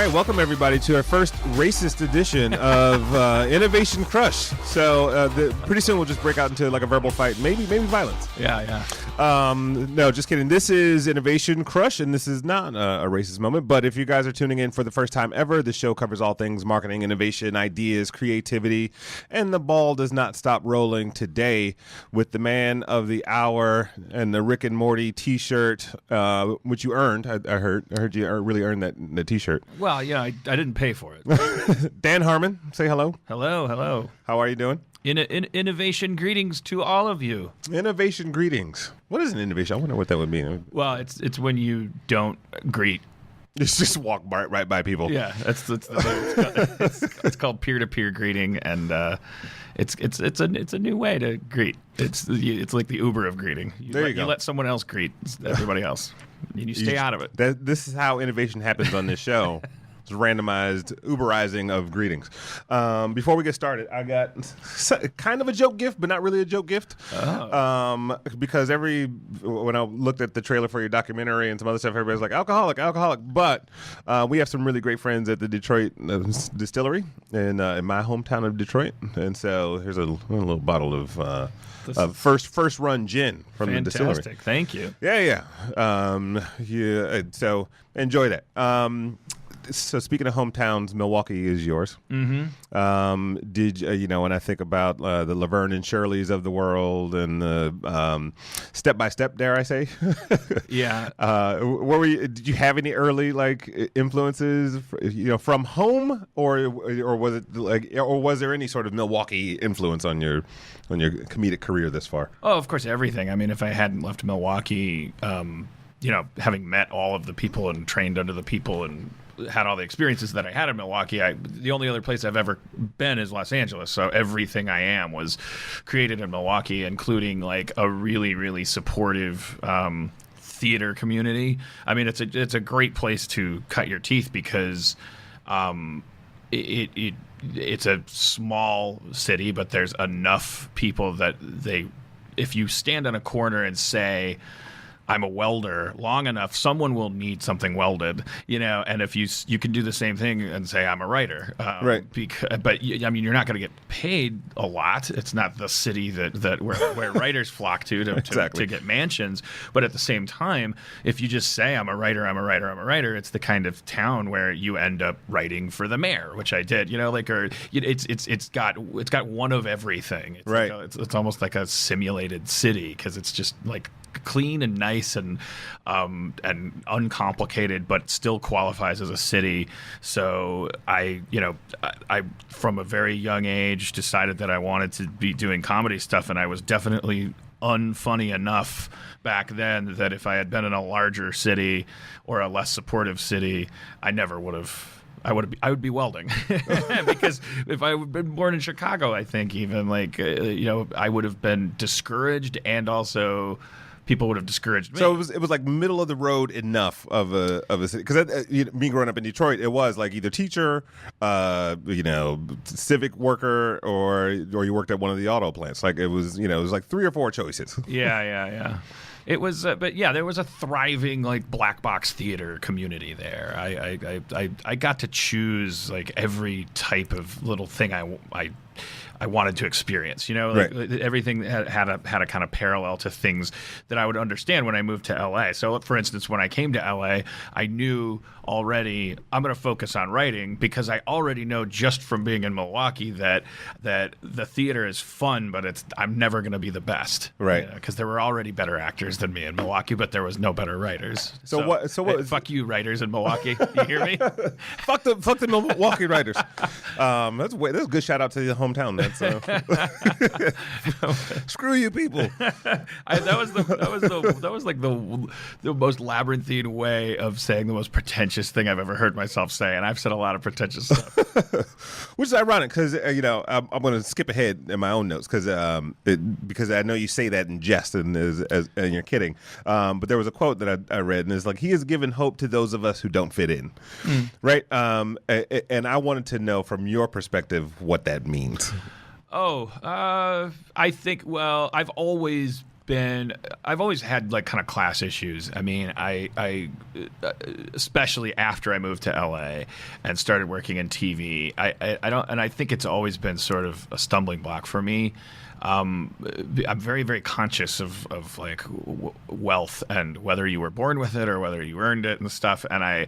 right, welcome everybody to our first racist edition of Innovation Crush. So pretty soon we'll just break out into like a verbal fight, maybe violence. Yeah. No, just kidding. This is Innovation Crush, and this is not a racist moment. But if you guys are tuning in for the first time ever, the show covers all things marketing, innovation, ideas, creativity, and the ball does not stop rolling today with the man of the hour and the Rick and Morty T-shirt, which you earned. I heard you really earned that T-shirt. Well, yeah, I didn't pay for it. Dan Harmon, say hello. Hello. How are you doing? Innovation greetings to all of you. Innovation greetings. What is an innovation? I wonder what that would mean. Well, it's when you don't greet. It's just walk right by people. Yeah, that's the thing. It's called peer-to-peer greeting, and it's a new way to greet. It's like the Uber of greeting. You let someone else greet everybody else, and you stay out of it. This is how innovation happens on this show. It's randomized Uberizing of greetings. Before we get started, I got kind of a joke gift, but not really a joke gift. Oh. Because when I looked at the trailer for your documentary and some other stuff, everybody's like, alcoholic. But we have some really great friends at the Detroit distillery in my hometown of Detroit. And so here's a little bottle of first run gin from the distillery. Fantastic. Thank you. Yeah. So enjoy that. So speaking of hometowns, Milwaukee is yours. Mm-hmm. Did when I think about the Laverne and Shirleys of the world and the Step by Step, dare I say? Yeah. Where were you? Did you have any early influences, from home, or was it or was there any sort of Milwaukee influence on your comedic career this far? Oh, of course, everything. I mean, if I hadn't left Milwaukee, having met all of the people and trained under the people and had all the experiences that I had in Milwaukee, the only other place I've ever been is Los Angeles. So everything I am was created in Milwaukee, including like a really, really supportive theater community. I mean, it's a great place to cut your teeth because it's a small city, but there's enough people that if you stand on a corner and say, I'm a welder, long enough, someone will need something welded, and if you can do the same thing and say, I'm a writer. Right. But you're not going to get paid a lot. It's not the city that where writers flock to get mansions. But at the same time, if you just say, I'm a writer, it's the kind of town where you end up writing for the mayor, which I did, it's got one of everything. It's right. It's almost like a simulated city because it's just like clean and nice and uncomplicated, but still qualifies as a city. So I from a very young age decided that I wanted to be doing comedy stuff, and I was definitely unfunny enough back then that if I had been in a larger city or a less supportive city, I would be welding because if I had been born in Chicago, I think even I would have been discouraged, and also people would have discouraged me. So it was like middle of the road enough of a city, because me growing up in Detroit, it was like either teacher, civic worker, or you worked at one of the auto plants. Like it was like 3 or 4 choices. Yeah. It was, but yeah, there was a thriving black box theater community there. I got to choose every type of little thing I wanted to experience, Right. Everything had a kind of parallel to things that I would understand when I moved to LA. So for instance, when I came to LA, I knew already I'm going to focus on writing because I already know just from being in Milwaukee that the theater is fun, but I'm never going to be the best. Right. Because there were already better actors than me in Milwaukee, but there was no better writers. So what fuck you writers in Milwaukee. You hear me? fuck the Milwaukee writers. That's a good shout out to the hometown. Screw you people. That was like the most labyrinthine way of saying the most pretentious thing I've ever heard myself say, and I've said a lot of pretentious stuff. Which is ironic because I'm going to skip ahead in my own notes because I know you say that in jest and you're kidding. But there was a quote that I read, and it's like, he has given hope to those of us who don't fit in, right? And I wanted to know from your perspective what that means. I think, I've always I've always had like kind of class issues. I mean, I especially after I moved to LA and started working in TV, I don't, and I think it's always been sort of a stumbling block for me. I'm very, very conscious of like wealth and whether you were born with it or whether you earned it and stuff. And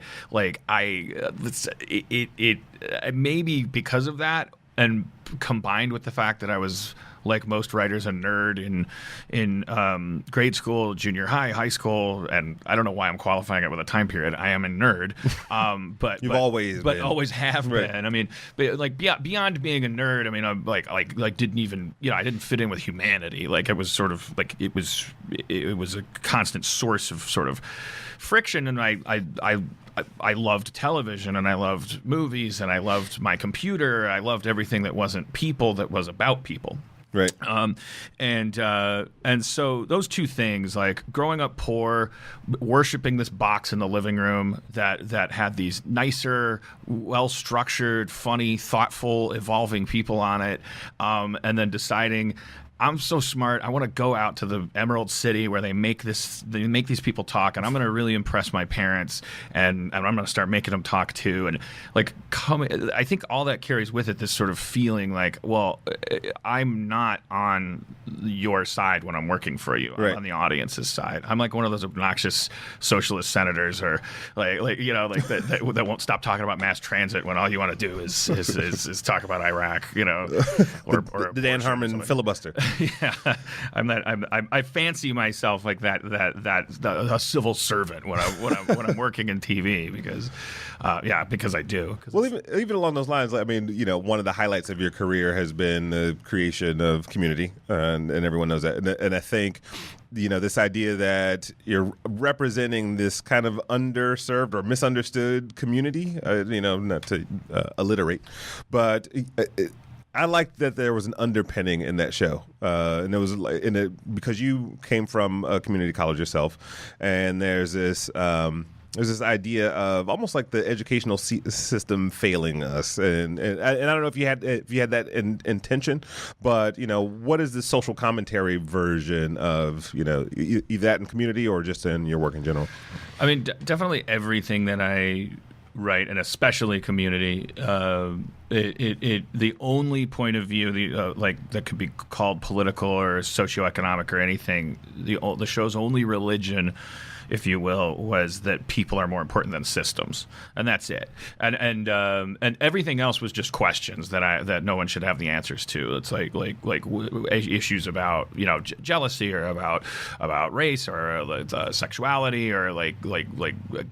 maybe because of that, and combined with the fact that I was, like most writers, a nerd in grade school, junior high school, and I don't know why I'm qualifying it with a time period. I am a nerd, but always been. Always have Right. been. I mean, but like beyond being a nerd, I mean, I'm like didn't even, I didn't fit in with humanity. Like it was sort of like it was a constant source of sort of friction, and I loved television, and I loved movies, and I loved my computer. I loved everything that wasn't people, that was about people. Right. And so those two things, like growing up poor, worshiping this box in the living room that had these nicer, well-structured, funny, thoughtful, evolving people on it, and then deciding, I'm so smart, I want to go out to the Emerald City where they make these people talk, and I'm going to really impress my parents, and I'm going to start making them talk too. And like, I think all that carries with it this sort of feeling like, well, I'm not on your side when I'm working for you. I'm right. on the audience's side. I'm like one of those obnoxious socialist senators, or that won't stop talking about mass transit when all you want to do is talk about Iraq, or the Dan Harmon filibuster. Yeah, I fancy myself like that a civil servant when I'm working in TV, because I do. Well, even along those lines, I mean, one of the highlights of your career has been the creation of Community, and everyone knows that. And I think, this idea that you're representing this kind of underserved or misunderstood community, not to alliterate, but I liked that there was an underpinning in that show, and it was because you came from a community college yourself, and there's this idea of almost like the educational system failing us, and I don't know if you had that intention, but what is the social commentary version of either that in Community or just in your work in general? I mean, definitely everything that I write, and especially Community, the only point of view that could be called political or socioeconomic or anything, the show's only religion, if you will, was that people are more important than systems, and that's it. And everything else was just questions that no one should have the answers to. It's like issues about jealousy, or about race, or sexuality, or like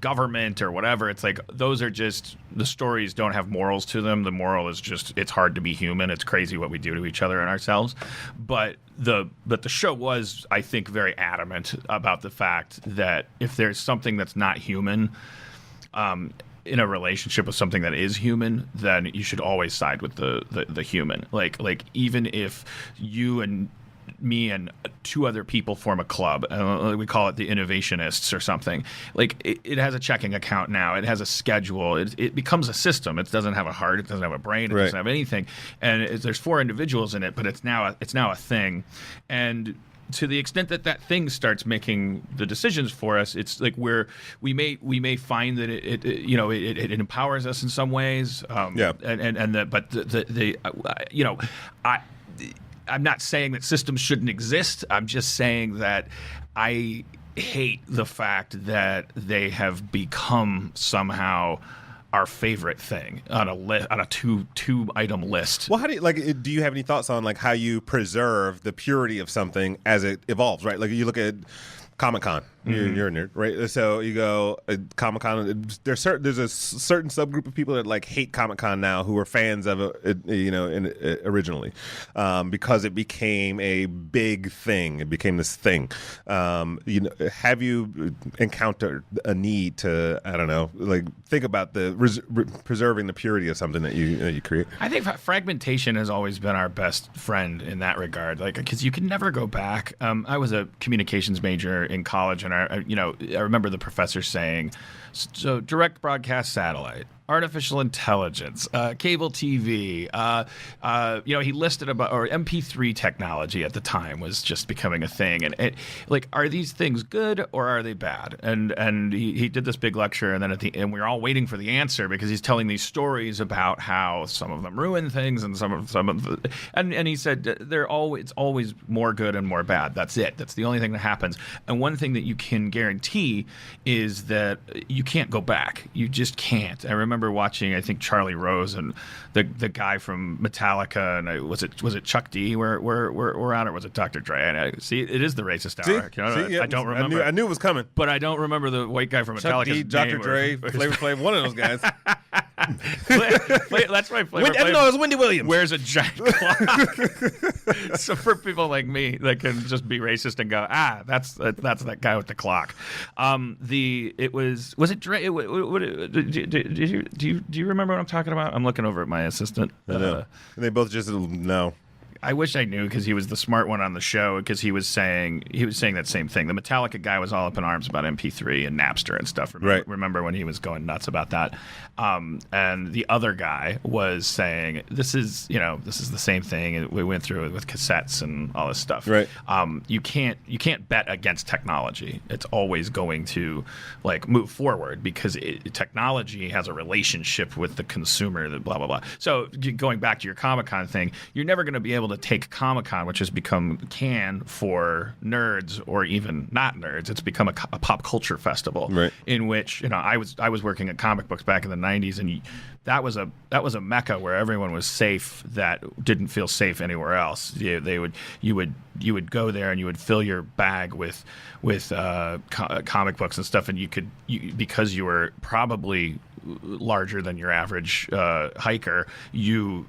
government or whatever. It's like those are just, the stories don't have morals to them. The moral is just, it's hard to be human. It's crazy what we do to each other and ourselves. But the show was, I think, very adamant about the fact that if there's something that's not human in a relationship with something that is human, then you should always side with the human. Like even if you and me and two other people form a club, we call it the Innovationists or something. Like it has a checking account now. It has a schedule. It becomes a system. It doesn't have a heart. It doesn't have a brain. It Right. doesn't have anything. And there's 4 individuals in it, but it's now a thing. And to the extent that thing starts making the decisions for us, it's like we may find that it empowers us in some ways. I'm not saying that systems shouldn't exist. I'm just saying that I hate the fact that they have become somehow our favorite thing on a two item list. Well, how do you have any thoughts on like how you preserve the purity of something as it evolves, right? Like you look at Comic-Con, you're a nerd, right? So you go Comic-Con. There's a certain subgroup of people that like hate Comic-Con now who were fans of it, originally, because it became a big thing. It became this thing. Have you encountered a need to, I don't know, like think about preserving the purity of something that you create? I think fragmentation has always been our best friend in that regard, like because you can never go back. I was a communications major in college, and I remember the professor saying, so direct broadcast satellite, artificial intelligence, cable TV. He listed about or MP3 technology at the time was just becoming a thing, and are these things good or are they bad? And he did this big lecture, and then and we were all waiting for the answer because he's telling these stories about how some of them ruin things and some of and he said it's always more good and more bad. That's it. That's the only thing that happens. And one thing that you can guarantee is that you can't go back. You just can't. I remember watching, I think, Charlie Rose and the guy from Metallica, and was it Chuck D? We're on, or was it Dr. Dre? And see, it is the racist hour. Yeah, I don't remember. I knew it was coming, but I don't remember the white guy from Metallica. Chuck D, Dr. Dre, Flavor Flav, one of those guys. That's my Flavor Flav. No, it was Wendy Williams. Wears a giant clock. So for people like me that can just be racist and go, that's that guy with the clock. Was it Dre? Do you remember what I'm talking about? I'm looking over at my assistant. I know. And they both just no. I wish I knew because he was the smart one on the show because he was saying that same thing. The Metallica guy was all up in arms about MP3 and Napster and stuff. Remember when he was going nuts about that? And the other guy was saying this is the same thing. We went through it with cassettes and all this stuff. Right. You can't bet against technology. It's always going to move forward because technology has a relationship with the consumer. Blah blah blah. So going back to your Comic-Con thing, you're never going to be able to take Comic-Con, which has become for nerds or even not nerds. It's become a pop culture festival, right, in which I was working at comic books back in the 90s, and that was a mecca where everyone was safe that didn't feel safe anywhere else. You would go there and you would fill your bag with comic books and stuff, and because you were probably larger than your average hiker, you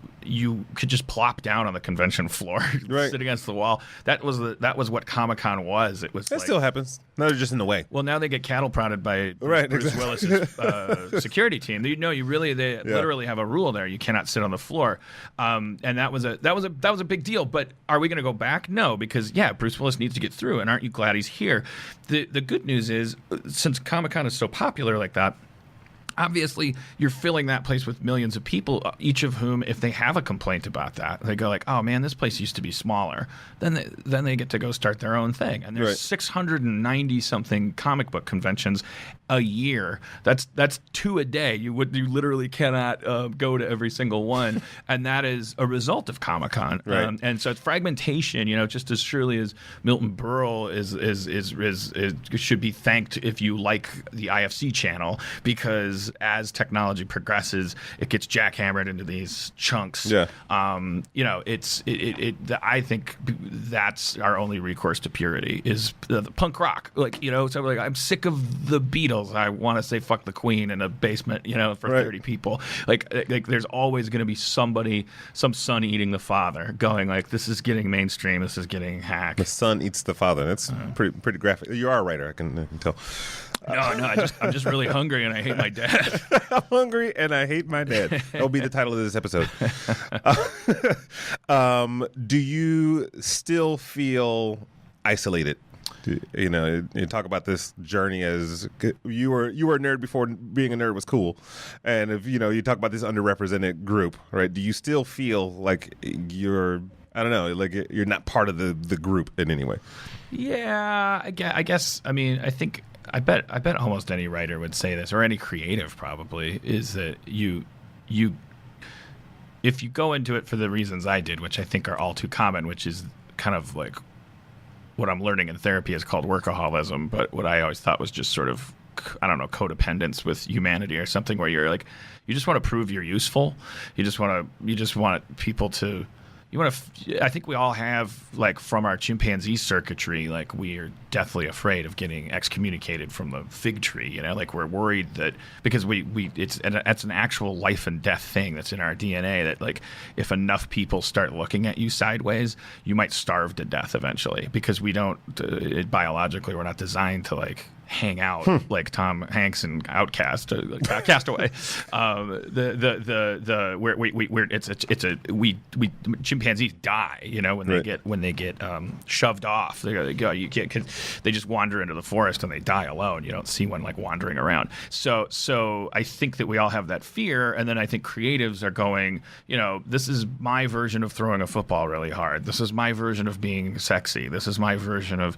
could just plop down on the convention floor, right, sit against the wall. That was what Comic-Con was. It was that still happens. Now they're just in the way. Well, now they get cattle prodded by Bruce Willis's security team. They literally have a rule there. You cannot sit on the floor, and that was a big deal. But are we going to go back? No, because Bruce Willis needs to get through. And aren't you glad he's here? The good news is, since Comic-Con is so popular like that, obviously, you're filling that place with millions of people, each of whom, if they have a complaint about that, they go oh man, this place used to be smaller. Then they get to go start their own thing. And there's 690 something comic book conventions a year. That's 2 a day. You literally cannot go to every single one, and that is a result of Comic-Con. Right. And so it's fragmentation. Just as surely as Milton Berle should be thanked if you like the IFC channel, because as technology progresses, it gets jackhammered into these chunks. Yeah. I think that's our only recourse to purity is the punk rock. So I'm sick of the Beatles. I want to say fuck the Queen in a basement, for 30 people. There's always going to be somebody, some son eating the father, going this is getting mainstream. This is getting hacked. The son eats the father. That's pretty graphic. You are a writer. I can tell. No, I'm just really hungry and I hate my dad. I'm hungry and I hate my dad. That'll be the title of this episode. Do you still feel isolated? You talk about this journey as you were a nerd before being a nerd was cool, and if you talk about this underrepresented group, right? Do you still feel like you're not part of the group in any way? Yeah, I guess. I mean, I bet almost any writer would say this, or any creative probably, is that you if you go into it for the reasons I did, which I think are all too common, which is kind of what I'm learning in therapy is called workaholism, but what I always thought was just sort of, I don't know, codependence with humanity or something, where you're you just want to prove you're useful. You just want people to. I think we all have, from our chimpanzee circuitry, we are deathly afraid of getting excommunicated from the fig tree. We're worried that because it's an actual life and death thing that's in our DNA, that if enough people start looking at you sideways, you might starve to death eventually, because we don't biologically, we're not designed to hang out like Tom Hanks and Outcast, Castaway. Chimpanzees die, when they get shoved off. They go, you can't, 'cause they just wander into the forest and they die alone. You don't see one like wandering around. So I think that we all have that fear, and then I think creatives are going, this is my version of throwing a football really hard. This is my version of being sexy. This is my version of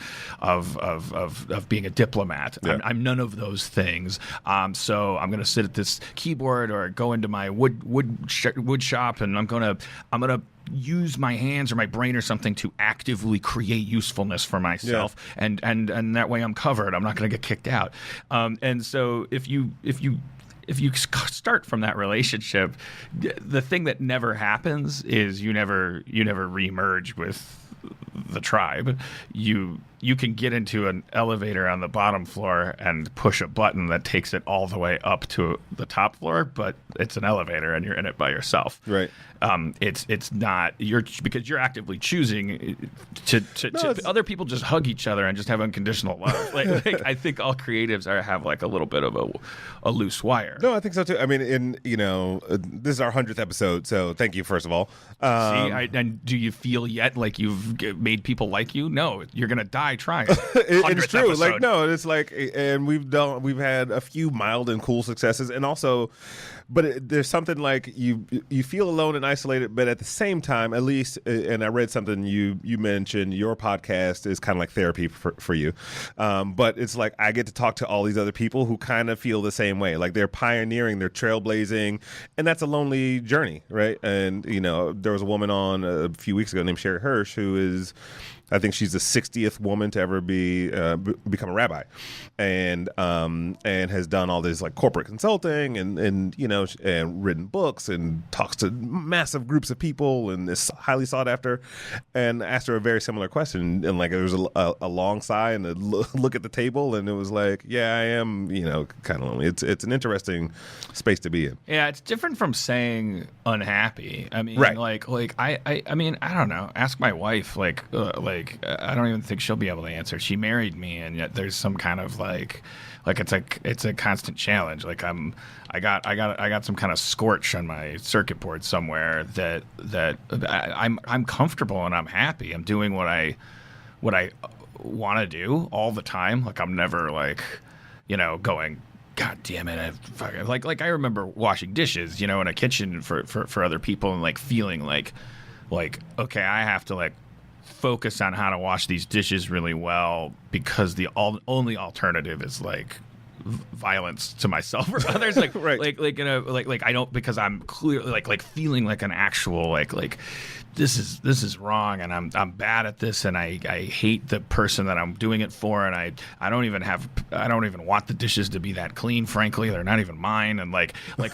being a diplomat. Yeah. I'm none of those things. So I'm going to sit at this keyboard or go into my wood shop, and I'm going to use my hands or my brain or something to actively create usefulness for myself, and that way I'm covered. I'm not going to get kicked out. And so if you start from that relationship, the thing that never happens is you never reemerge with the tribe. You can get into an elevator on the bottom floor and push a button that takes it all the way up to the top floor, but it's an elevator and you're in it by yourself. Right. It's not because you're actively choosing to other people just hug each other and just have unconditional love. Like I think all creatives have like a little bit of a loose wire. No, I think so too. I mean, this is our 100th episode, so thank you first of all. And do you feel yet like you've made people like you? No, you're gonna die trying. It's true. Episode. Like no, it's like, and we've had a few mild and cool successes, and also, but there's something like you feel alone and isolated, but at the same time, at least, and I read something you mentioned, your podcast is kind of like therapy for you, but it's like I get to talk to all these other people who kind of feel the same way, like they're pioneering, they're trailblazing, and that's a lonely journey, right? And there was a woman on a few weeks ago named Sherry Hirsch who is, I think she's the 60th woman to ever become a rabbi, and has done all this like corporate consulting and written books and talks to massive groups of people and is highly sought after. And asked her a very similar question, and like there was a long sigh and a look at the table, and it was like, yeah, I am kind of lonely. It's an interesting space to be in. Yeah, it's different from saying unhappy. I mean, right. like I mean, I don't know. Ask my wife. I don't even think she'll be able to answer. She married me, and yet there's some kind of like it's a constant challenge. Like I got some kind of scorch on my circuit board somewhere that I'm comfortable and I'm happy. I'm doing what I want to do all the time. Like I'm never going, God damn it! I remember washing dishes, in a kitchen for other people, and like feeling like okay, I have to focus on how to wash these dishes really well because the only alternative is violence to myself or others. Right. I don't, because I'm clearly feeling like an actual this is wrong, and I'm bad at this, and I hate the person that I'm doing it for, and I don't even want the dishes to be that clean. Frankly, they're not even mine, and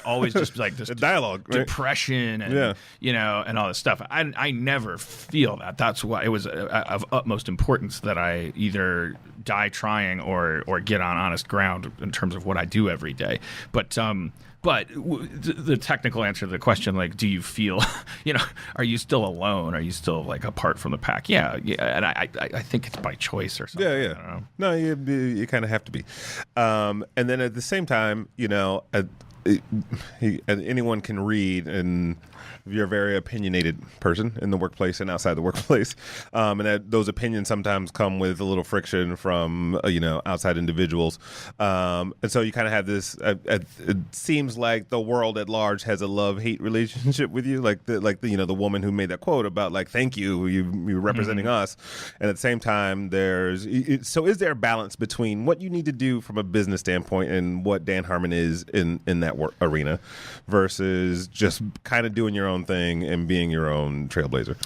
always just this dialogue, right? depression, and and all this stuff. I never feel that. That's why it was of utmost importance that I either die trying or get on honest ground in terms of what I do every day. But the technical answer to the question, do you feel, are you still alone? Are you still apart from the pack? Yeah. And I think it's by choice or something. Yeah. I don't know. No, you kind of have to be. And then at the same time, anyone can read, and you're a very opinionated person in the workplace and outside the workplace, and that those opinions sometimes come with a little friction from outside individuals, and so you kind of have this. It seems like the world at large has a love-hate relationship with you, the woman who made that quote about thank you, you're representing us, and at the same time so is there a balance between what you need to do from a business standpoint and what Dan Harmon is in that arena versus just kind of doing your own thing and being your own trailblazer?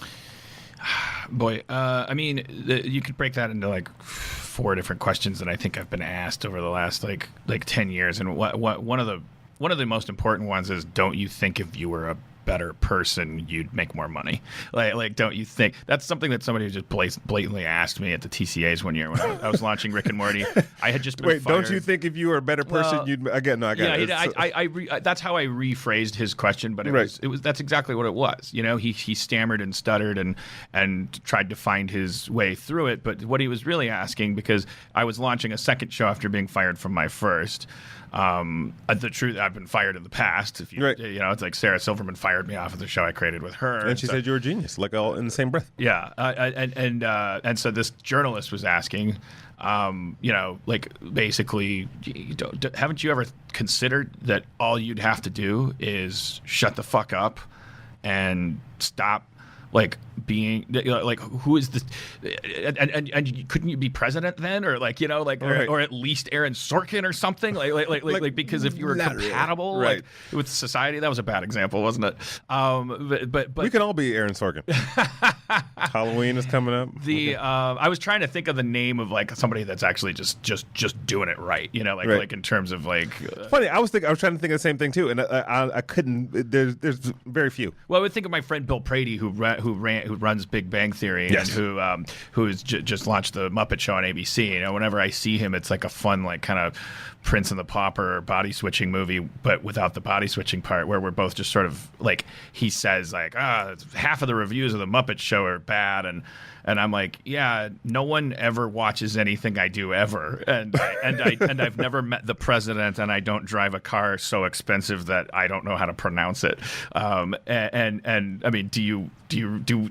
Boy, I mean, you could break that into 4 different questions that I think I've been asked over the last 10 years, and one of the most important ones is, don't you think if you were a better person, you'd make more money. Like, don't you think that's something that somebody just blatantly asked me at the TCAs one year when I was launching Rick and Morty? I had just been Wait, fired. don't you think if you were a better person, you'd again? No, I got it. That's how I rephrased his question, but it was that's exactly what it was. You know, he stammered and stuttered and tried to find his way through it. But what he was really asking, because I was launching a second show after being fired from my first. The truth, I've been fired in the past. If you, you know, it's like Sarah Silverman fired me off of the show I created with her, and she said you were a genius, like all in the same breath. Yeah, and so this journalist was asking, you know, like basically, haven't you ever considered that all you'd have to do is shut the fuck up and stop? Like being like, who is this? And couldn't you be president then, or like, you know, like, or at least Aaron Sorkin or something, like because if you were compatible like with society, that was a bad example, wasn't it? But we can all be Aaron Sorkin. Halloween is coming up. I was trying to think of the name of like somebody that's actually just doing it right, you know, like in terms of like. Funny, I was trying to think of the same thing too, and I couldn't. There's very few. Well, I would think of my friend Bill Prady, who runs Big Bang Theory, yes. and who's just launched the Muppet Show on ABC. You know, whenever I see him, it's like a fun, like kind of Prince and the Pauper body switching movie, but without the body switching part, where we're both just sort of like, he says like, half of the reviews of the Muppet Show are bad, and I'm like, yeah, no one ever watches anything I do ever, and I've never met the president, and I don't drive a car so expensive that I don't know how to pronounce it. And I mean, do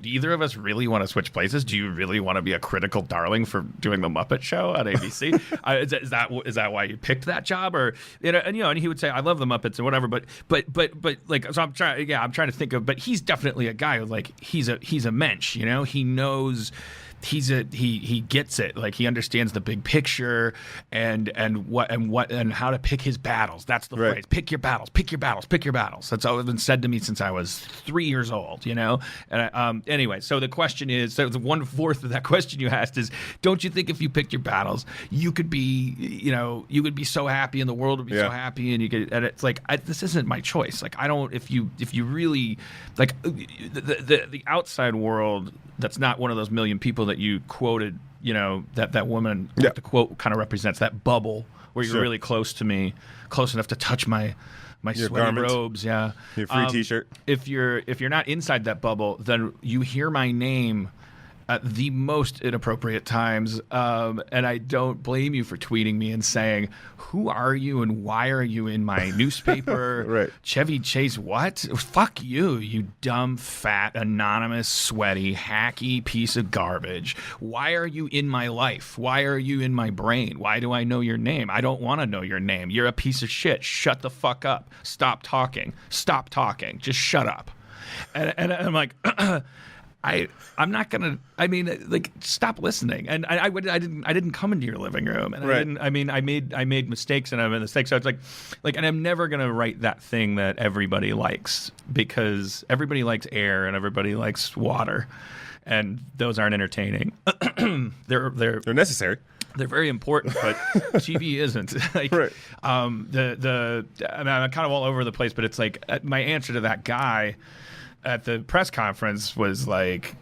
either of us really want to switch places? Do you really want to be a critical darling for doing the Muppet Show on ABC? Is that why you picked that job? Or and he would say, I love the Muppets and whatever, but like, so I'm trying to think of, but he's definitely a guy who, like, he's a mensch, you know, he knows. He gets it, like he understands the big picture and how to pick his battles. That's the phrase. Pick your battles. That's always been said to me since I was 3 years old, you know. And anyway, so the question is, so the 1/4 of that question you asked is, don't you think if you picked your battles, you could be, you know, you would be so happy and the world would be so happy, and you could, and it's like, this isn't my choice. Like, I don't, if you really, like, the outside world, that's not one of those million people that you quoted, you know, that woman, the quote kind of represents that bubble where you're really close to me, close enough to touch my sweaty garments, robes, your free t-shirt. If you're not inside that bubble, then you hear my name at the most inappropriate times, and I don't blame you for tweeting me and saying, who are you and why are you in my newspaper? Chevy Chase, what? Fuck you dumb, fat, anonymous, sweaty, hacky piece of garbage. Why are you in my life? Why are you in my brain? Why do I know your name? I don't want to know your name. You're a piece of shit. Shut the fuck up. Stop talking. Just shut up. And I'm like, I'm not gonna. I mean, like, stop listening. And I didn't come into your living room, and I made mistakes, and I made mistakes. So it's like, and I'm never gonna write that thing that everybody likes, because everybody likes air and everybody likes water, and those aren't entertaining. They're necessary. They're very important, but TV isn't. Like, I mean, I'm kind of all over the place, but it's like, my answer to that guy at the press conference was like,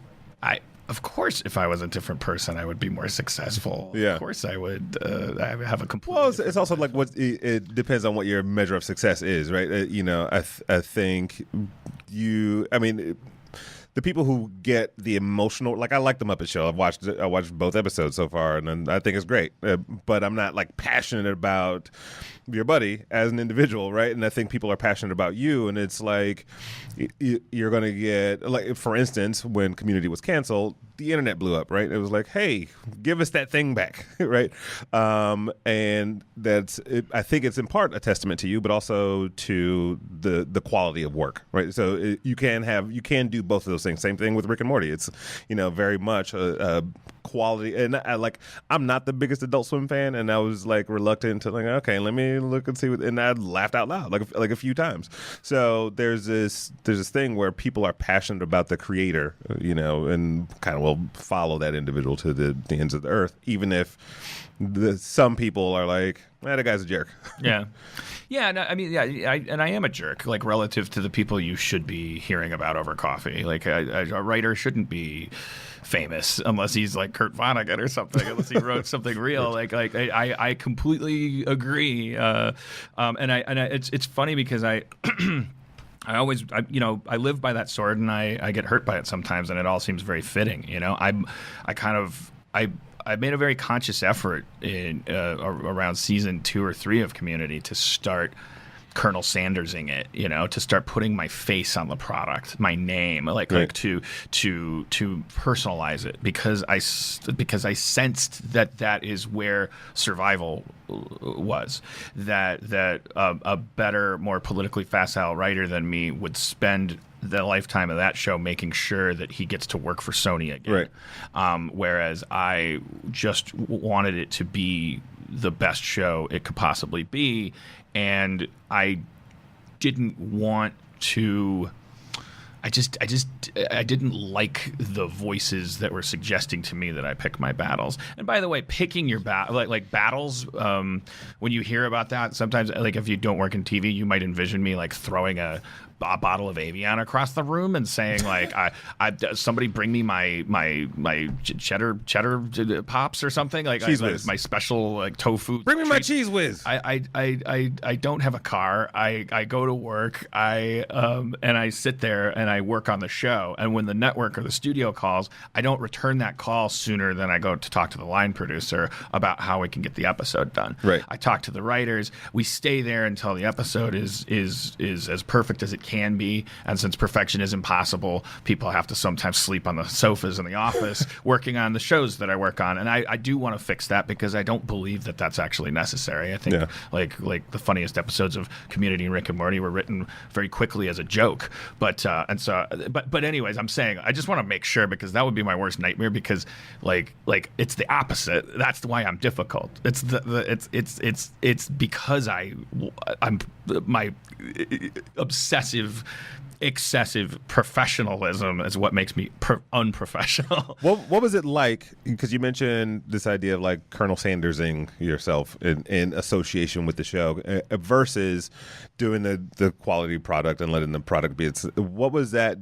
of course, if I was a different person, I would be more successful. Yeah. Of course, I would have a complete. Well, it's also like it depends on what your measure of success is, right? You know, I think the people who get the emotional, like, I like the Muppet Show. I watched both episodes so far, and I think it's great. But I'm not, like, passionate about your buddy as an individual, right? And I think people are passionate about you, and it's like, you're going to get, like, for instance, when Community was canceled, the internet blew up, right? It was like, hey, give us that thing back, right? And that's, I think it's in part a testament to you, but also to the quality of work, right? So you can do both of those things. Same thing with Rick and Morty. It's, you know, very much a quality. And I'm not the biggest Adult Swim fan, and I was like reluctant to, like, okay, let me look and see and I laughed out loud like a few times. So there's this thing where people are passionate about the creator, you know, and kind of will follow that individual to the ends of the earth, even if some people are like, that guy's a jerk. Yeah. Yeah, no, I mean, yeah, and I am a jerk, like, relative to the people you should be hearing about over coffee. Like, a writer shouldn't be famous unless he's like Kurt Vonnegut or something, unless he wrote something real. I completely agree. It's funny because I live by that sword, and I get hurt by it sometimes, and it all seems very fitting. I made a very conscious effort in around season 2 or 3 of Community to start Colonel Sandersing it, to start putting my face on the product, my name, like to personalize it, because I sensed that is where survival was. That a better, more politically facile writer than me would spend the lifetime of that show making sure that he gets to work for Sony again. Right. Whereas I just wanted it to be the best show it could possibly be, and I didn't want to. I didn't like the voices that were suggesting to me that I pick my battles. And by the way, picking your like battles, when you hear about that, sometimes, like, if you don't work in TV, you might envision me like throwing a bottle of Avion across the room and saying, like, somebody bring me my cheddar pops or something, like Cheese Whiz. My special, like, tofu. Bring me my Cheese Whiz. I don't have a car. I go to work. And I sit there and I work on the show. And when the network or the studio calls, I don't return that call sooner than I go to talk to the line producer about how we can get the episode done. Right. I talk to the writers. We stay there until the episode is as perfect as it can be. And since perfection is impossible, people have to sometimes sleep on the sofas in the office working on the shows that I work on. And I do want to fix that, because I don't believe that that's actually necessary. I think like the funniest episodes of Community and Rick and Morty were written very quickly as a joke. But anyways, I'm saying I just want to make sure, because that would be my worst nightmare, because like it's the opposite. That's why I'm difficult. It's it's because I'm my obsessive, excessive professionalism is what makes me unprofessional. What was it like? Because you mentioned this idea of like Colonel Sandersing yourself in association with the show versus doing the quality product and letting the product be its. What was that?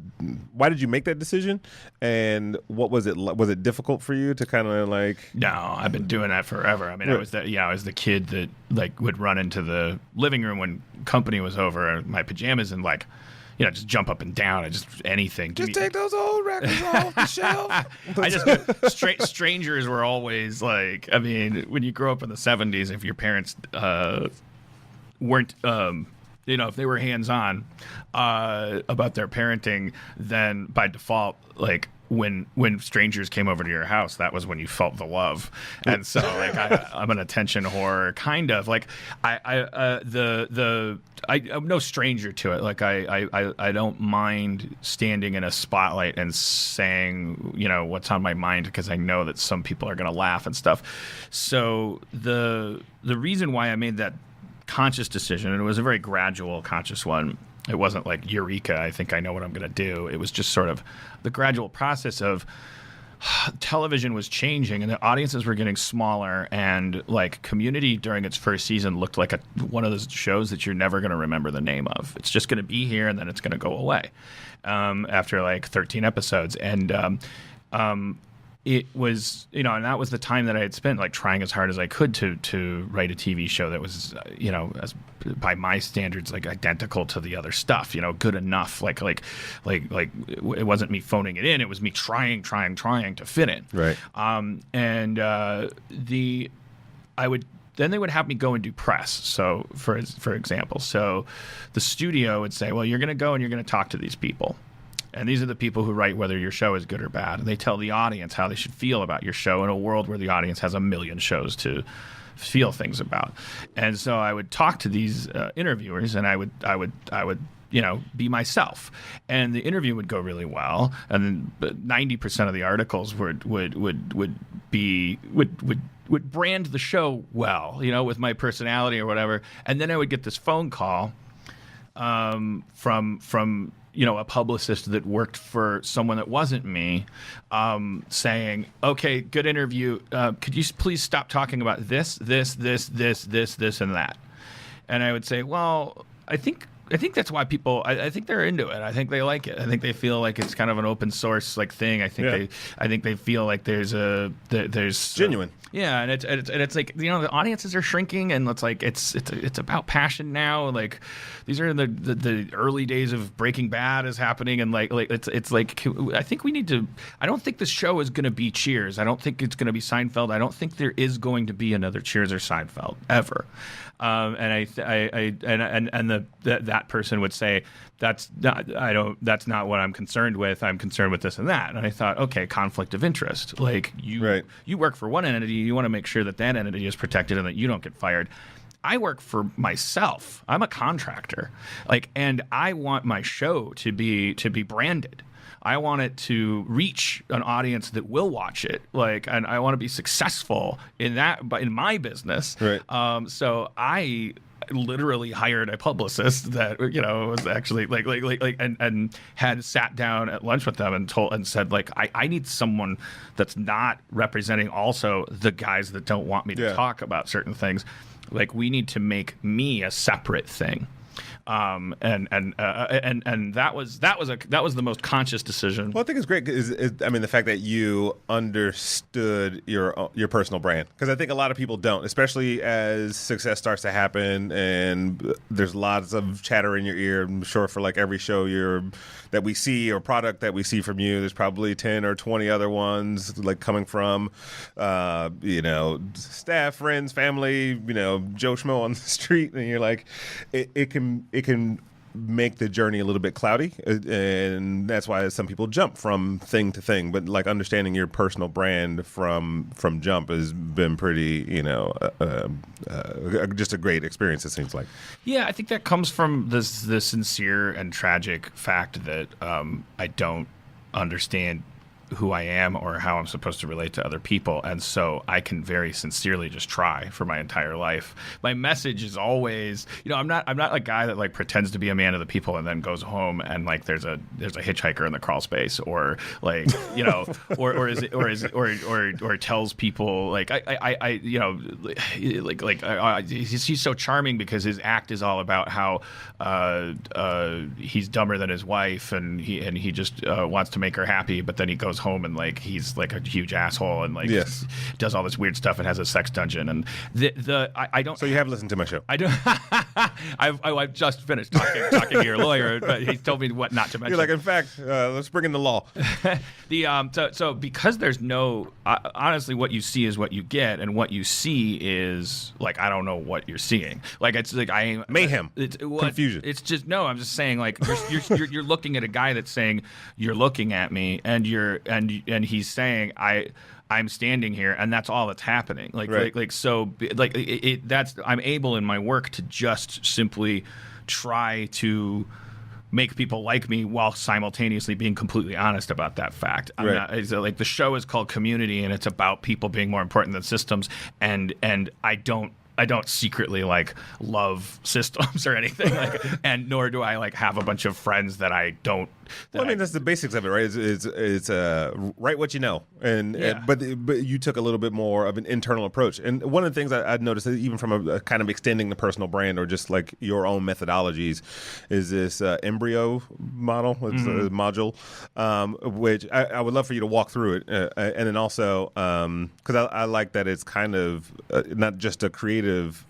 Why did you make that decision? And what was it? Was it difficult for you to kind of like? No, I've been doing that forever. I mean, I was the kid that like would run into the living room when company was over, my pajamas, and like, just jump up and down and just anything. Just take those old records off the shelf. Strangers were always like, I mean, when you grow up in the 70s, if your parents weren't, if they were hands-on about their parenting, then by default, like, when strangers came over to your house, that was when you felt the love. And so, like, I'm an attention whore, kind of. Like, I'm no stranger to it. Like, I don't mind standing in a spotlight and saying, what's on my mind, because I know that some people are going to laugh and stuff. So the reason why I made that conscious decision, and it was a very gradual, conscious one. It wasn't like, eureka, I think I know what I'm going to do. It was just sort of the gradual process of television was changing, and the audiences were getting smaller, and like Community during its first season looked like one of those shows that you're never going to remember the name of. It's just going to be here, and then it's going to go away after like 13 episodes. And it was, and that was the time that I had spent like trying as hard as I could to write a TV show that was, as by my standards, like identical to the other stuff, good enough. Like it wasn't me phoning it in. It was me trying to fit in. Right. Then they would have me go and do press. So for example, so the studio would say, well, you're going to go and you're going to talk to these people. And these are the people who write whether your show is good or bad. And they tell the audience how they should feel about your show in a world where the audience has a million shows to feel things about. And so I would talk to these interviewers, and I would be myself. And the interview would go really well. And then 90% of the articles would brand the show well, with my personality or whatever. And then I would get this phone call from a publicist that worked for someone that wasn't me, saying, "Okay, good interview. Could you please stop talking about this, and that?" And I would say, "Well, I think that's why people. I think they're into it. I think they like it. I think they feel like it's kind of an open source like thing. I think they feel like there's genuine. Yeah, and it's like the audiences are shrinking, and it's like it's about passion now. Like these are the early days of Breaking Bad is happening, and like it's like I think we need to. I don't think this show is going to be Cheers. I don't think it's going to be Seinfeld. I don't think there is going to be another Cheers or Seinfeld ever. And that person would say that's not what I'm concerned with. I'm concerned with this and that. And I thought, okay, conflict of interest. Like you work for one entity, you want to make sure that entity is protected and that you don't get fired. I work for myself. I'm a contractor. And I want my show to be branded. I want it to reach an audience that will watch it. And I want to be successful in that, but in my business. Right. So I literally hired a publicist that was actually and had sat down at lunch with them and said I need someone that's not representing also the guys that don't want me to talk about certain things. We need to make me a separate thing. And that was the most conscious decision. Well, I think it's great. The fact that you understood your personal brand, because I think a lot of people don't, especially as success starts to happen and there's lots of chatter in your ear. I'm sure for every show that we see or product that we see from you, there's probably 10 or 20 other ones coming from staff, friends, family, Joe Schmo on the street, and you're like, it can make the journey a little bit cloudy, and that's why some people jump from thing to thing. But understanding your personal brand from jump has been pretty, just a great experience. It seems like. Yeah, I think that comes from the sincere and tragic fact that I don't understand who I am or how I'm supposed to relate to other people, and so I can very sincerely just try for my entire life. My message is always, I'm not a guy that pretends to be a man of the people and then goes home and there's a hitchhiker in the crawl space, or or tells people he's so charming because his act is all about how he's dumber than his wife and he just wants to make her happy, but then he goes home and he's a huge asshole and does all this weird stuff and has a sex dungeon, and I don't. So you have listened to my show? I don't. I've just finished talking to your lawyer, but he told me what not to mention. You're in fact, let's bring in the law. So because there's no honestly, what you see is what you get, and what you see is I don't know what you're seeing. It's mayhem, confusion. It's just no. I'm just saying you're looking at a guy that's saying you're looking at me, and and he's saying I'm standing here, and that's all that's happening. That's I'm able in my work to just simply try to make people like me while simultaneously being completely honest about that fact. The show is called Community, and it's about people being more important than systems, and I don't secretly love systems or anything, and nor do I have a bunch of friends that I don't. That's the basics of it, right? It's write what you know, but you took a little bit more of an internal approach. And one of the things I'd noticed, even from a kind of extending the personal brand or just your own methodologies, is this embryo model, module, which I would love for you to walk through it, and then also because I like that it's kind of not just a creative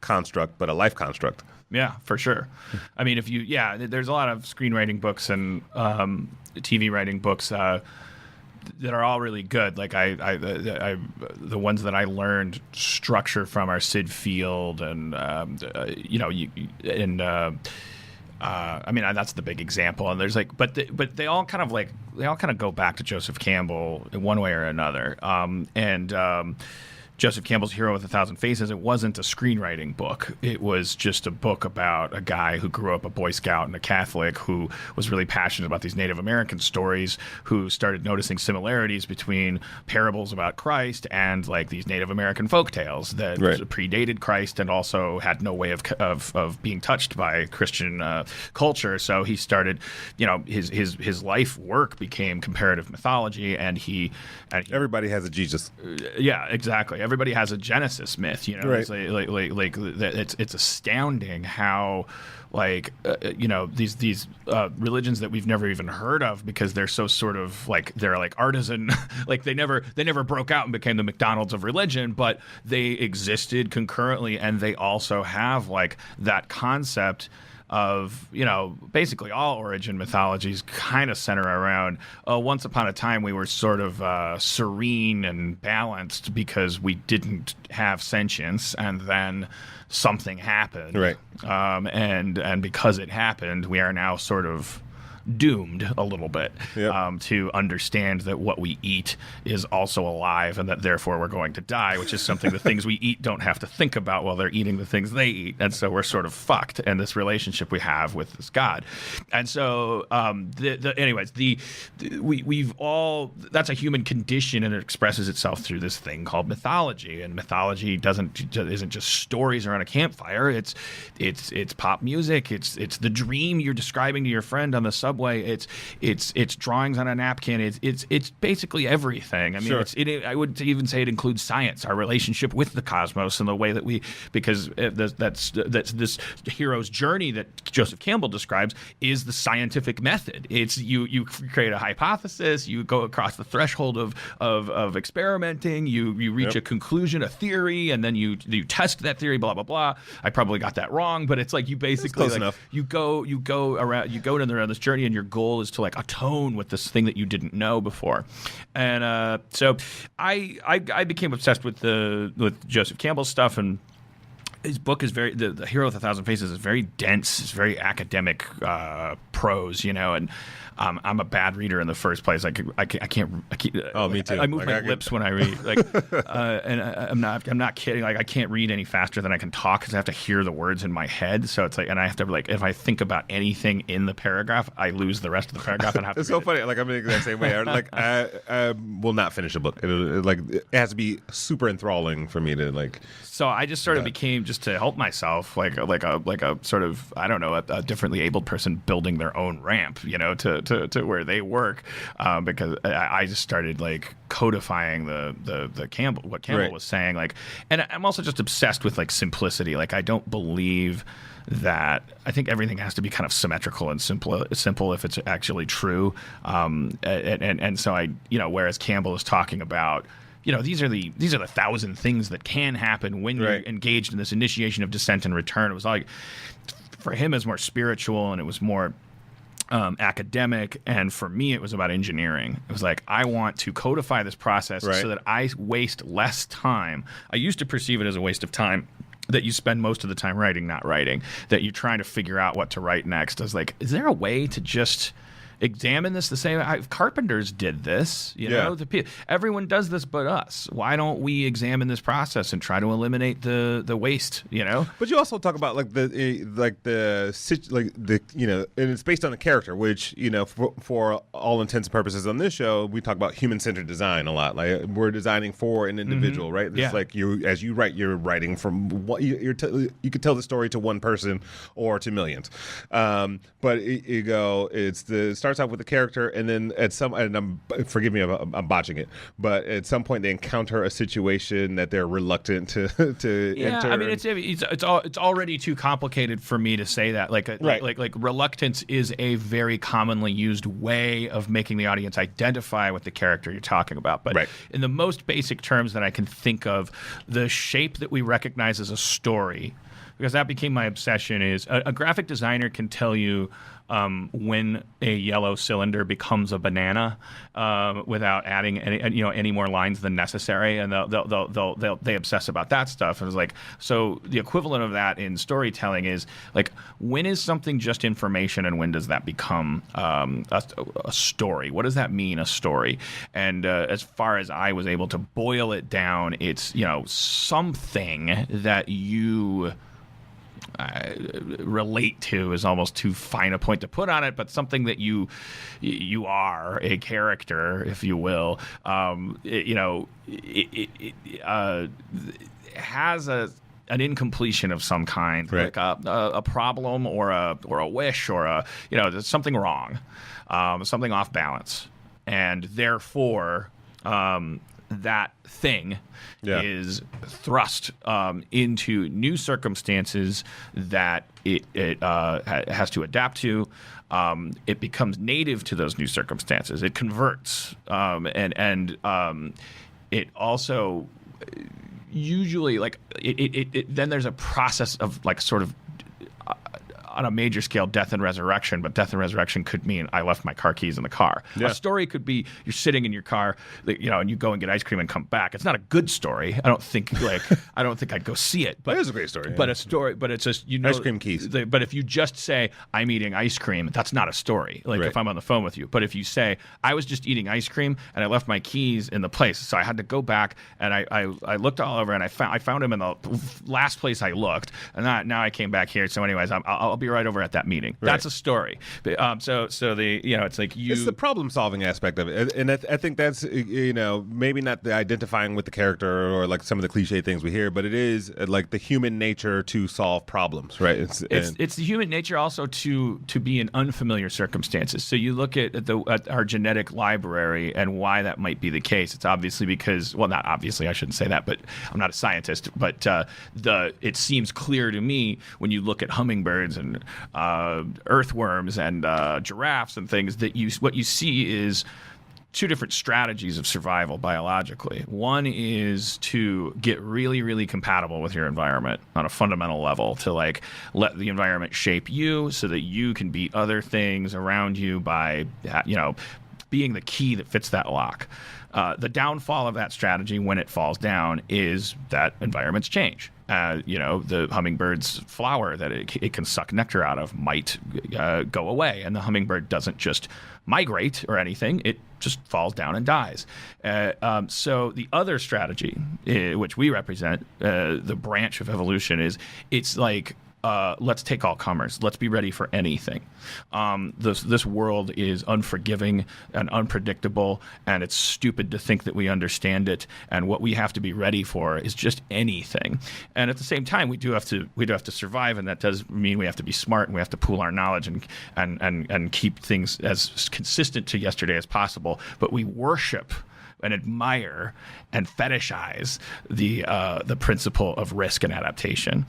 construct, but a life construct. Yeah, for sure. I mean, there's a lot of screenwriting books and TV writing books that are all really good. The ones that I learned structure from are Sid Field, and that's the big example. And there's but they all kind of go back to Joseph Campbell in one way or another. Joseph Campbell's Hero with a Thousand Faces, it wasn't a screenwriting book. It was just a book about a guy who grew up a Boy Scout and a Catholic who was really passionate about these Native American stories, who started noticing similarities between parables about Christ and like these Native American folk tales that predated Christ and also had no way of being touched by Christian culture. So he started, his life work became comparative mythology, and everybody has a Jesus. Yeah, exactly. Everybody has a Genesis myth. It's it's astounding how these religions that we've never even heard of, because they're so sort of like they're like artisan, like they never broke out and became the McDonald's of religion, but they existed concurrently, and they also have like that concept of, basically all origin mythologies kind of center around once upon a time we were sort of serene and balanced because we didn't have sentience, and then something happened. Right. And because it happened, we are now sort of doomed a little bit to understand that what we eat is also alive, and that therefore we're going to die, which is something the things we eat don't have to think about while they're eating the things they eat. And so we're sort of fucked in this relationship we have with this God. And so we've all, that's a human condition, and it expresses itself through this thing called mythology. And mythology isn't just stories around a campfire. It's pop music. It's the dream you're describing to your friend on the subway. It's drawings on a napkin. It's basically everything. I mean, I would even say it includes science, our relationship with the cosmos, and the way that because that's this hero's journey that Joseph Campbell describes is the scientific method. It's you create a hypothesis, you go across the threshold of experimenting, you reach a conclusion, a theory, and then you test that theory. Blah blah blah. I probably got that wrong, but it's like you basically you go around this journey, and your goal is to like atone with this thing that you didn't know before. And so I became obsessed with Joseph Campbell's stuff, and his book is the Hero with a Thousand Faces is very dense. It's very academic prose, and I'm a bad reader in the first place. I can't. Oh, me too. I move my lips when I read. And I'm not kidding. Like, I can't read any faster than I can talk because I have to hear the words in my head. So it's like, and I have to if I think about anything in the paragraph, I lose the rest of the paragraph and have to. It's so funny. Like, I'm the exact same way. I will not finish a book. It has to be super enthralling for me to like. So I just sort of became, just to help myself, like a sort of, I don't know, a differently abled person building their own ramp, to where they work, because I just started like codifying the Campbell, what Campbell was saying, like, and I'm also just obsessed with like simplicity. Like, I don't believe that, I think everything has to be kind of symmetrical and simple if it's actually true, and so I, whereas Campbell is talking about, these are the 1,000 things that can happen when you're engaged in this initiation of descent and return. It was like, for him, it was more spiritual, and it was more academic, and for me it was about engineering. It was like, I want to codify this process so that I waste less time. I used to perceive it as a waste of time, that you spend most of the time writing, not writing, that you're trying to figure out what to write next. I was like, is there a way to just examine this the same? Carpenters did this, everyone does this but us. Why don't we examine this process and try to eliminate the waste? But you also talk about and it's based on the character, which for all intents and purposes on this show, we talk about human-centered design a lot. Like, we're designing for an individual, right? It's like as you write, you're writing from what you could tell the story to one person or to millions. But it starts out with the character, and then forgive me if I'm botching it, but at some point they encounter a situation that they're reluctant to enter. I mean, it's already too complicated for me to say that. Like reluctance is a very commonly used way of making the audience identify with the character you're talking about. But in the most basic terms that I can think of, the shape that we recognize as a story, because that became my obsession, is a graphic designer can tell you when a yellow cylinder becomes a banana without adding any more lines than necessary, and they obsess about that stuff. And it's like, so the equivalent of that in storytelling is like, when is something just information, and when does that become a story? What does that mean, a story? And as far as I was able to boil it down, it's something that you relate to is almost too fine a point to put on it, but something that you are a character, if you will. It has an incompletion of some kind, right. like a problem or a wish or there's something wrong, something off balance, and therefore that thing is thrust into new circumstances that it has to adapt to. It becomes native to those new circumstances. It converts, and it also usually then there's a process of like sort of on a major scale, death and resurrection, but death and resurrection could mean I left my car keys in the car. Yeah. A story could be you're sitting in your car, and you go and get ice cream and come back. It's not a good story. I don't think I'd go see it. But it is a great story. But a story, but it's just ice cream keys. But if you just say I'm eating ice cream, that's not a story. Like right. if I'm on the phone with you. But if you say I was just eating ice cream and I left my keys in the place, so I had to go back and I looked all over and I found them in the last place I looked, and now I came back here. So anyways, I'll be right over at that meeting. Right. That's a story. So the it's like it's the problem solving aspect of it, and I think that's maybe not the identifying with the character or like some of the cliche things we hear, but it is like the human nature to solve problems, right? It's the human nature also to be in unfamiliar circumstances. So you look at our genetic library and why that might be the case. It's obviously because, well, not obviously, I shouldn't say that, but I'm not a scientist, but it seems clear to me when you look at hummingbirds and earthworms and giraffes and things that what you see is two different strategies of survival biologically. One is to get really, really compatible with your environment on a fundamental level, to like let the environment shape you so that you can beat other things around you by being the key that fits that lock. The downfall of that strategy, when it falls down, is that environments change. The hummingbird's flower that it can suck nectar out of might go away, and the hummingbird doesn't just migrate or anything. It just falls down and dies. So the other strategy, which we represent, the branch of evolution, is it's like, let's take all comers. Let's be ready for anything. This world is unforgiving and unpredictable, and it's stupid to think that we understand it. And what we have to be ready for is just anything. And at the same time, we do have to survive, and that does mean we have to be smart, and we have to pool our knowledge and keep things as consistent to yesterday as possible. But we worship and admire and fetishize the principle of risk and adaptation,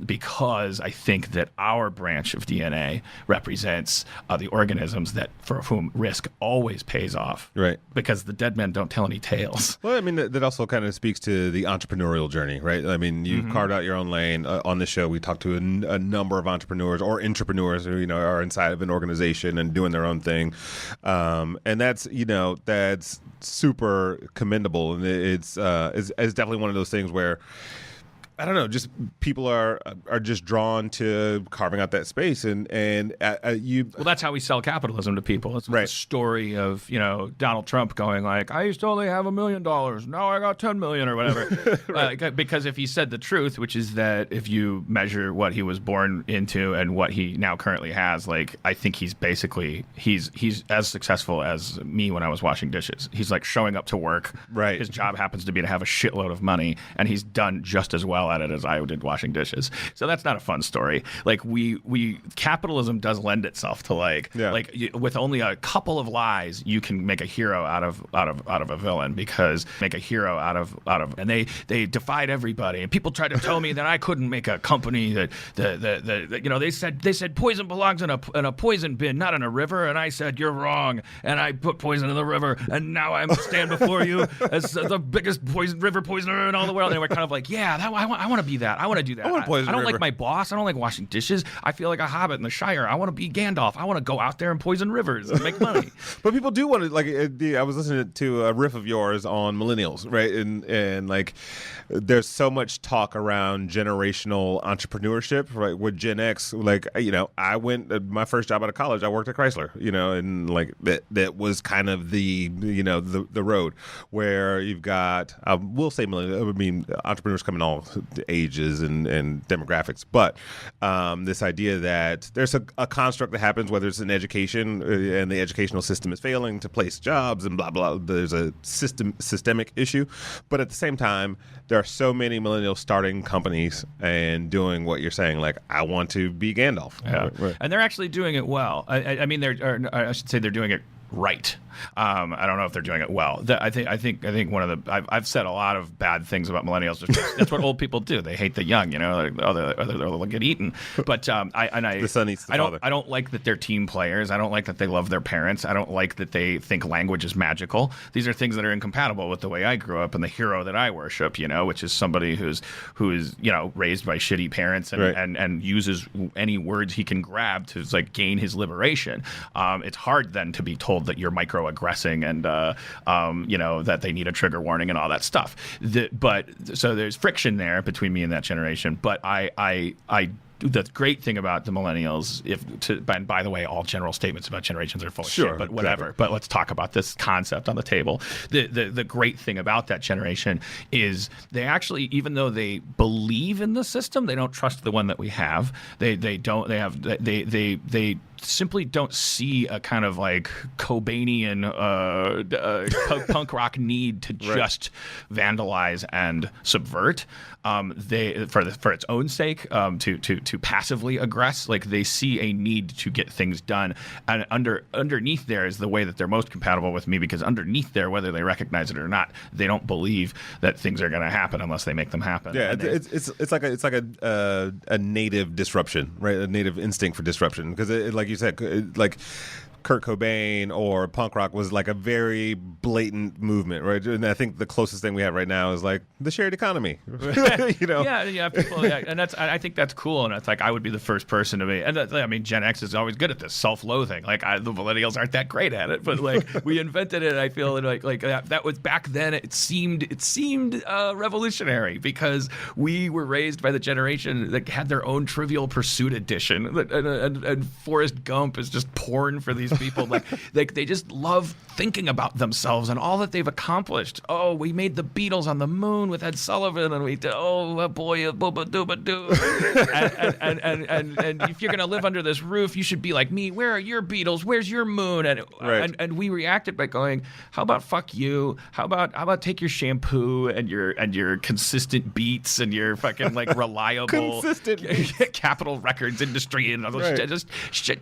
because I think that our branch of DNA represents the organisms that for whom risk always pays off. Right. Because the dead men don't tell any tales. Well, I mean, that also kind of speaks to the entrepreneurial journey, right? I mean, you've carved out your own lane. On the show, we talk to a number of entrepreneurs or intrapreneurs who are inside of an organization and doing their own thing, and that's super commendable, and it's definitely one of those things where I don't know, just people are just drawn to carving out that space, and you. Well, that's how we sell capitalism to people. It's right. The story of Donald Trump going like, I used to only have $1 million, now I got 10 million or whatever. Right. Because if he said the truth, which is that if you measure what he was born into and what he now currently has, like I think he's as successful as me when I was washing dishes. He's like showing up to work. Right. His job happens to be to have a shitload of money, and he's done just as well at it as I did washing dishes. So that's not a fun story. Like capitalism does lend itself to with only a couple of lies you can make a hero out of a villain, because make a hero out of and they defied everybody, and people tried to tell me that I couldn't make a company that they said poison belongs in a poison bin, not in a river, and I said you're wrong, and I put poison in the river, and now I stand before you as the biggest river poisoner in all the world. And they were kind of like, yeah, want to be that. I want to do that. I wanna poison I don't river. like my boss. I don't like washing dishes. I feel like a hobbit in the Shire. I want to be Gandalf. I want to go out there and poison rivers and make money. But people do want to, like, I was listening to a riff of yours on millennials, right? And like, there's so much talk around generational entrepreneurship, right? With Gen X, like, I went, my first job out of college, I worked at Chrysler, and like that was kind of the road where you've got, we'll say millennials, I mean, entrepreneurs come in all ages and demographics, but this idea that there's a construct that happens, whether it's in education and the educational system is failing to place jobs and blah, blah, there's a systemic issue. But at the same time, there are so many millennials starting companies and doing what you're saying, like, I want to be Gandalf. Yeah. Right. And they're actually doing it well. I mean, I should say they're doing it right. I don't know if they're doing it well. I think one of the I've said a lot of bad things about millennials. That's what old people do. They hate the young. They'll get eaten. But The son eats the father. I don't like that they're team players. I don't like that they love their parents. I don't like that they think language is magical. These are things that are incompatible with the way I grew up and the hero that I worship. Which is somebody who is raised by shitty parents and uses any words he can grab to like gain his liberation. It's hard then to be told that you're microaggressing and that they need a trigger warning and all that stuff. So there's friction there between me and that generation. But the great thing about the millennials, and by the way, all general statements about generations are full of shit, but whatever. Exactly. But let's talk about this concept on the table. The great thing about that generation is they actually, even though they believe in the system, they don't trust the one that we have. They simply don't see a kind of like Cobainian punk rock need to just vandalize and subvert. For its own sake, to passively aggress, like they see a need to get things done, and underneath there is the way that they're most compatible with me, because underneath there, whether they recognize it or not, they don't believe that things are going to happen unless they make them happen. Yeah, it's like a native disruption, right? A native instinct for disruption, because like you said, like Kurt Cobain or punk rock was like a very blatant movement, right? And I think the closest thing we have right now is like the shared economy. Yeah, people, and I think that's cool, and it's like I would be the first person to be. And I mean, Gen X is always good at this self-loathing. Like the millennials aren't that great at it, but like we invented it. I feel like that was back then. It seemed revolutionary because we were raised by the generation that had their own Trivial Pursuit edition, and Forrest Gump is just porn for these people. Like they just love thinking about themselves and all that they've accomplished. Oh, we made the Beatles on the moon with Ed Sullivan, and we did, oh boy, booba dooba doo. And if you're gonna live under this roof, you should be like me. Where are your Beatles? Where's your moon? And we reacted by going, how about fuck you? How about take your shampoo and your consistent beats and your fucking like reliable consistent Capitol Records industry and just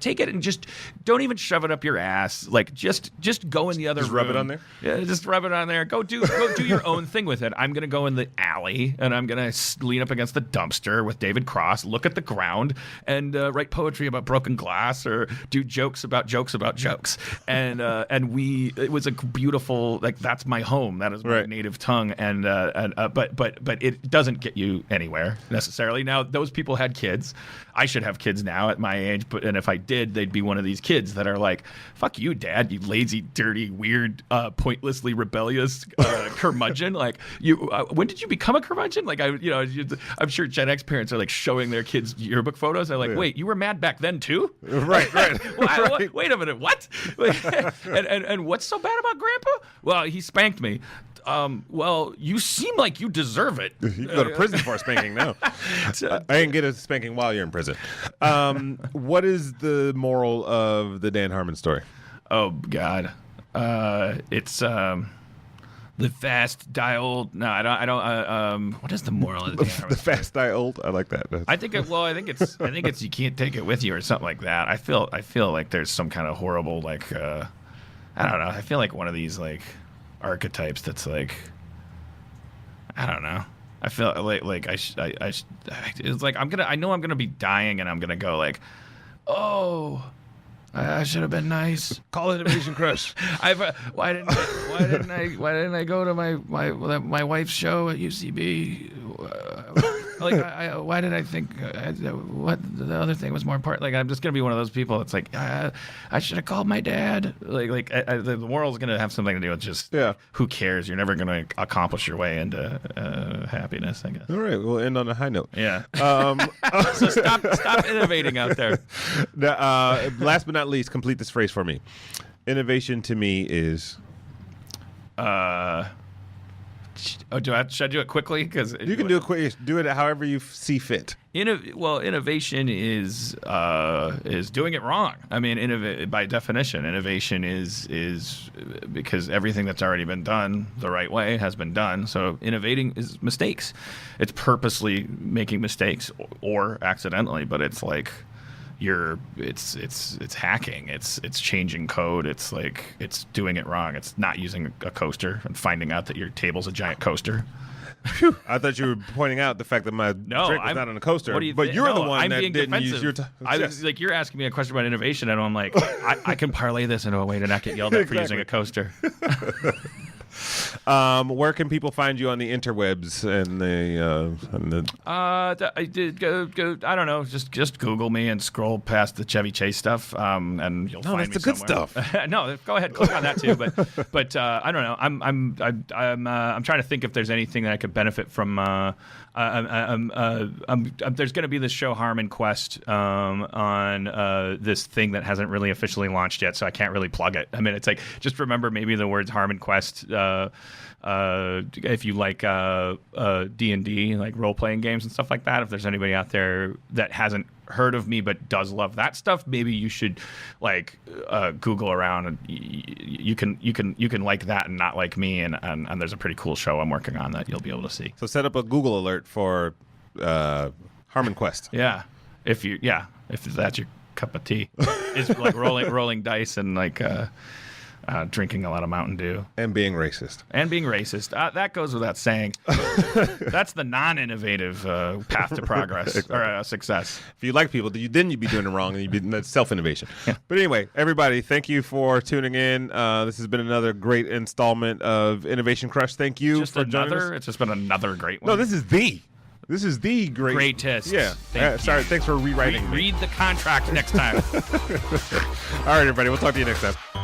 take it and just don't even shove it up your ass. Like just go in the other room. Rub it on there. Yeah, just rub it on there. Go do your own thing with it. I'm gonna go in the alley and I'm gonna lean up against the dumpster with David Cross, look at the ground, and write poetry about broken glass or do jokes about jokes. And it was a beautiful, like, that's my home. That is my native tongue. But it doesn't get you anywhere necessarily. Now those people had kids. I should have kids now at my age, and if I did, they'd be one of these kids that are like, "Fuck you, Dad, you lazy, dirty, weird, pointlessly rebellious curmudgeon." Like, when did you become a curmudgeon? Like, I'm sure Gen X parents are like showing their kids yearbook photos. They're like, "Wait, you were mad back then too?" Right. Wait a minute, what? and what's so bad about Grandpa? Well, he spanked me. Well, you seem like you deserve it. You can go to prison for a spanking now. I didn't get a spanking while you're in prison. What is the moral of the Dan Harmon story? Oh, God. It's the fast die old. No, I don't. What is the moral of the Dan Harmon The story? fast die old? I like that. I think it's you can't take it with you or something like that. I feel like there's some kind of horrible, like, I don't know. I feel like one of these, like, archetypes that's like, I don't know. I feel like it's like I know I'm gonna be dying and I'm gonna go like, oh, I should have been nice. Call it Invasion Crush. Why didn't I go to my wife's show at UCB? Like, why did I think what the other thing was more important? Like, I'm just gonna be one of those people that's like, I should have called my dad. Like the world's gonna have something to do with just who cares? You're never gonna accomplish your way into happiness, I guess. All right, we'll end on a high note. Yeah. So stop innovating out there. Last but not least, complete this phrase for me. Innovation to me is. Should I do it quickly? Because you can do it quick. Do it however you see fit. Innovation is doing it wrong. I mean, by definition, innovation is because everything that's already been done the right way has been done. So innovating is mistakes. It's purposely making mistakes or accidentally, but it's like it's hacking. It's changing code. It's like it's doing it wrong. It's not using a coaster and finding out that your table's a giant coaster. I thought you were pointing out the fact that my drink was not on a coaster. What do you but you're the one I'm that being didn't defensive. use your I was like, you're asking me a question about innovation, and I'm like, I can parlay this into a way to not get yelled at for using a coaster. Where can people find you on the interwebs and I did go. I don't know. Just Google me and scroll past the Chevy Chase stuff, and you'll find me that's the somewhere. good stuff. No, go ahead, click on that too. But I don't know. I'm trying to think if there's anything that I could benefit from. There's going to be this show Harmon Quest on this thing that hasn't really officially launched yet, so I can't really plug it. I mean, it's like just remember maybe the words Harmon Quest. If you like D&D, like role-playing games and stuff like that, if there's anybody out there that hasn't heard of me but does love that stuff, maybe you should like Google around, and you can like that and not like me, and there's a pretty cool show I'm working on that you'll be able to see. So set up a Google alert for Harmon Quest. Yeah, if that's your cup of tea, it's like rolling dice and like. Drinking a lot of Mountain Dew. And being racist. That goes without saying. That's the non-innovative path to progress or success. If you like people, then you'd be doing it wrong, and that's self-innovation. Yeah. But anyway, everybody, thank you for tuning in. This has been another great installment of Innovation Crush. Thank you for joining us. It's just been another great one. No, this is the greatest. Yeah. Sorry, thanks for rewriting. Read the contract next time. All right, everybody. We'll talk to you next time.